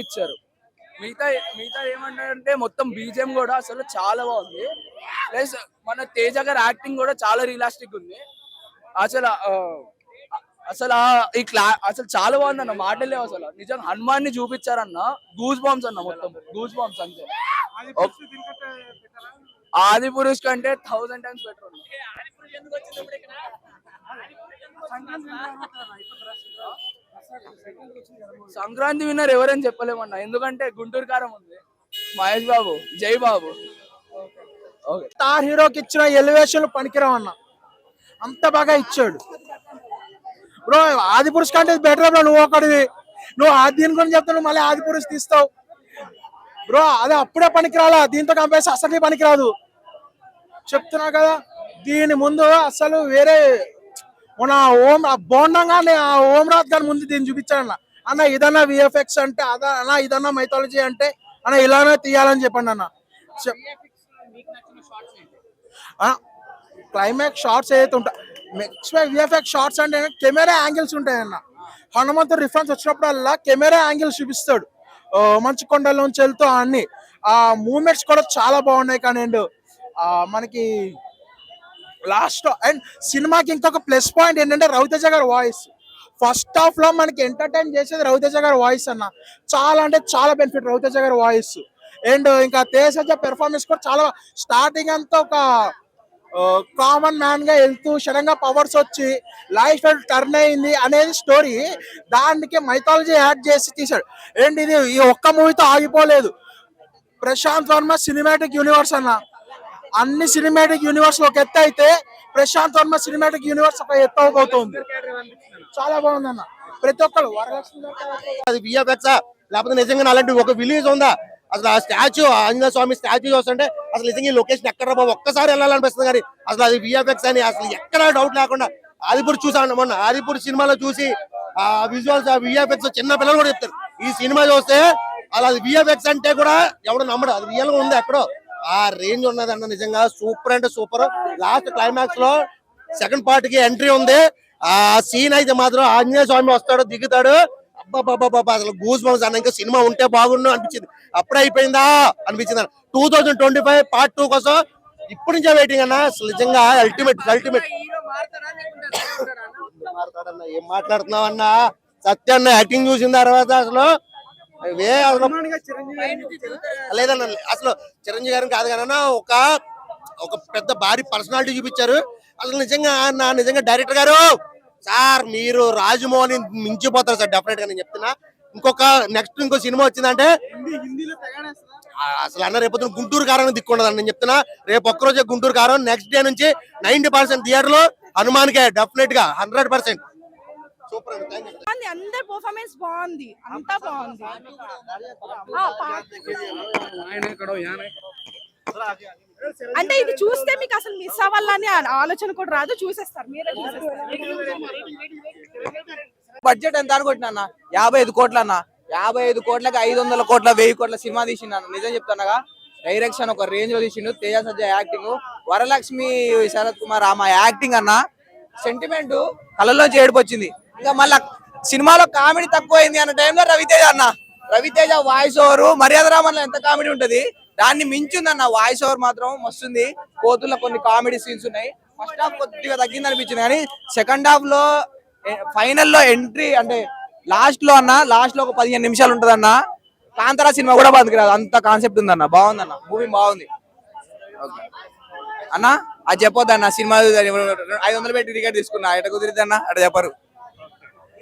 ఇచ్చారు. మిగతా మిగతా ఏమంటారంటే మొత్తం బీజిఎం కూడా అసలు చాలా బాగుంది. ప్లస్ మన తేజ గారి యాక్టింగ్ కూడా చాలా రియలిస్టిక్ ఉంది. అసలు అసలు అసలు చాలా బాగుంది అన్న, మాటలే అసలు. నిజంగా హనుమాన్ ని చూపించారన్న, గూస్ బాంబ్స్ అన్న, మొత్తం గూస్ బాంబ్స్ అంతే. ఆది పురుష్ కంటే 1000 times బెటర్ ఉంది. సంక్రాంతి విన్నర్ ఎవరని చెప్పలేమన్నా, ఎందుకంటే గుంటూరు కారం ఉంది, మహేష్ బాబు, జై బాబు. స్టార్ హీరోకి ఇచ్చిన ఎలివేషన్ పనికిరావు అన్న, అంత బాగా ఇచ్చాడు బ్రో. ఆది పురుష్ కంటే బెటర్ బ్రో. నువ్వు ఒకటి నువ్వు దీని గురించి చెప్తావు, మళ్ళీ ఆది పురుష్ తీస్తావు బ్రో. అదే అప్పుడే పనికిరాలా, దీంతో కంపేర్ అసలు పనికిరాదు చెప్తున్నా కదా. దీని ముందు అసలు వేరే మన ఓం బోండంగానే ఆ ఓం రాత్ గారి ముందు దీన్ని చూపించాడు అన్న. ఇదన్నా విఎఫ్ఎక్స్ అంటే అన్న, ఇదన్నా మైథాలజీ అంటే అన్న, ఇలానే తీయాలని చెప్పండి అన్న. క్లైమాక్స్ షార్ట్స్ ఏదైతే ఉంటాయి, నెక్స్ట్ విఎఫ్ఎక్స్ షార్ట్స్ అంటే కెమెరా యాంగిల్స్ ఉంటాయన్న. హనుమంతు రిఫరెన్స్ వచ్చినప్పుడల్లా కెమెరా యాంగిల్స్ చూపిస్తాడు, మంచు కొండలోంచి వెళ్తూ అన్ని. ఆ మూమెంట్స్ కూడా చాలా బాగున్నాయి. కానీ అండ్ మనకి లాస్ట్ అండ్ సినిమాకి ఇంకొక ప్లస్ పాయింట్ ఏంటంటే రవితేజ గారి వాయిస్. ఫస్ట్ హాఫ్ లో మనకి ఎంటర్టైన్ చేసేది రవితేజ గారి వాయిస్ అన్న. చాలా అంటే చాలా బెనిఫిట్ రవితేజ గారి వాయిస్. అండ్ ఇంకా తేజ పెర్ఫార్మెన్స్ కూడా చాలా. స్టార్టింగ్ అంతా ఒక కామన్ మ్యాన్ గా వెళ్తూ సడన్ గా పవర్స్ వచ్చి లైఫ్ టర్న్ అయింది అనేది స్టోరీ. దానికి మైథాలజీ యాడ్ చేసి తీశాడు. అండ్ ఇది ఈ ఒక్క మూవీతో ఆగిపోలేదు. ప్రశాంత్ వర్మ సినిమాటిక్ యూనివర్స్ అన్న. అన్ని సినిమాటిక్ యూనివర్స్ ఒక ఎత్తు అయితే ప్రశాంత్ వర్మ సినిమాటిక్ యూనివర్స్ ఒక ఎత్తు అవుతుంది. చాలా బాగుంది అన్న. ప్రతి ఒక్కరు అది విఎఫ్ఎక్స్ లేకపోతే నిజంగా అలాంటి ఒక విలేజ్ ఉందా అసలు. ఆ స్టాచ్యూ, ఆంజనేయ స్వామి స్టాచ్యూ చూస్తుంటే అసలు నిజంగా ఈ లొకేషన్ ఎక్కడ బాబు ఒక్కసారి వెళ్ళాలనిపిస్తుంది. కానీ అసలు అది విఎఫ్ఎక్స్ అని అసలు ఎక్కడ డౌట్ లేకుండా. ఆదిపూర్ చూసాను మొన్న, ఆదిపూర్ సినిమాలో చూసి ఆ విజువల్స్, ఆ విఎఫ్ఎక్స్ చిన్న పిల్లలు కూడా చెప్తారు. ఈ సినిమా చూస్తే అలా అది విఎఫ్ఎక్స్ అంటే కూడా ఎవడు నమ్మడు, అది రియల్ గా ఉంది ఎక్కడో. ఆ రేంజ్ ఉన్నది అన్న, నిజంగా సూపర్ అంటే సూపర్. లాస్ట్ క్లైమాక్స్ లో సెకండ్ పార్ట్ కి ఎంట్రీ ఉంది. ఆ సీన్ అయితే మాత్రం ఆంజనేయ స్వామి వస్తాడు, దిగుతాడు, అబ్బాబాబా అసలు గూస్ బంప్స్ అన్న. ఇంకా సినిమా ఉంటే బాగుండు అనిపించింది. అప్పుడే అయిపోయిందా అనిపించింది అన్న. 2025 పార్ట్ 2 కోసం ఇప్పటి నుంచే వెయిటింగ్ అన్న. అసలు నిజంగా అల్టిమేట్. ఏం మాట్లాడుతున్నావు అన్న, సత్యాన్న యాక్టింగ్ చూసిన తర్వాత అసలు లేదన్న. అసలు చిరంజీవి గారిని కాదు కానీ ఒక పెద్ద భారీ పర్సనాలిటీ చూపించారు అసలు. నిజంగా డైరెక్టర్ గారు సార్ మీరు రాజమౌళిని మించిపోతారు సార్ డెఫినెట్ గా. నేను చెప్తున్నా, ఇంకో సినిమా వచ్చిందంటే అసలు అన్న రేపు గుంటూరు కారం దిక్కుండదండి. నేను చెప్తున్నా, రేపు ఒక్కరోజే గుంటూరు కారం. నెక్స్ట్ డే నుంచి 90% థియేటర్ లో హనుమాన్కే డెఫినెట్ గా 100%. అందరి పర్ఫార్మెన్స్ బాగుంది, అంతా బాగుంది. అంటే ఇది చూస్తే మీకు అసలు మిస్ అవ్వాలని ఆలోచన కూడా రాదు, చూసేస్తారు మీరే. బడ్జెట్ ఎంత అనుకుంటున్నా? 55 కోట్లు అన్న. 55 కోట్లకి 500 కోట్ల 1000 కోట్ల సినిమా తీసిండు. నిజం చెప్తానగా, డైరెక్షన్ ఒక రేంజ్ లో తీసిండు. తేజ సజ్జ యాక్టింగ్, వరలక్ష్మి శరత్ కుమార్ ఆమె యాక్టింగ్ అన్న, సెంటిమెంట్ కళ్ళలోంచి ఏడుపు వచ్చింది. ఇంకా మళ్ళా సినిమాలో కామెడీ తక్కువైంది అన్న టైంలో రవితేజ వాయిస్ ఓవర్ మర్యాద రామన్లో ఎంత కామెడీ ఉంటది, దాన్ని మించింది అన్న. వాయిస్ ఓవర్ మాత్రం మస్తుంది. కోతుల్లో కొన్ని కామెడీ సీన్స్ ఉన్నాయి. ఫస్ట్ హాఫ్ కొద్దిగా తగ్గింది అనిపించింది, కానీ సెకండ్ హాఫ్ లో ఫైనల్ లో ఎంట్రీ అంటే లాస్ట్ లో ఒక 15 నిమిషాలు ఉంటది అన్న. కాంతారా సినిమా కూడా బతికిరాదు, అంత కాన్సెప్ట్ ఉందన్న. బాగుందన్న, మూవీ బాగుంది అన్న. అది చెప్పొద్దన్న, సినిమా 500 పెట్టి టికెట్ తీసుకున్నా, ఎట కుదిరిద్దన్న అట చెప్పరు.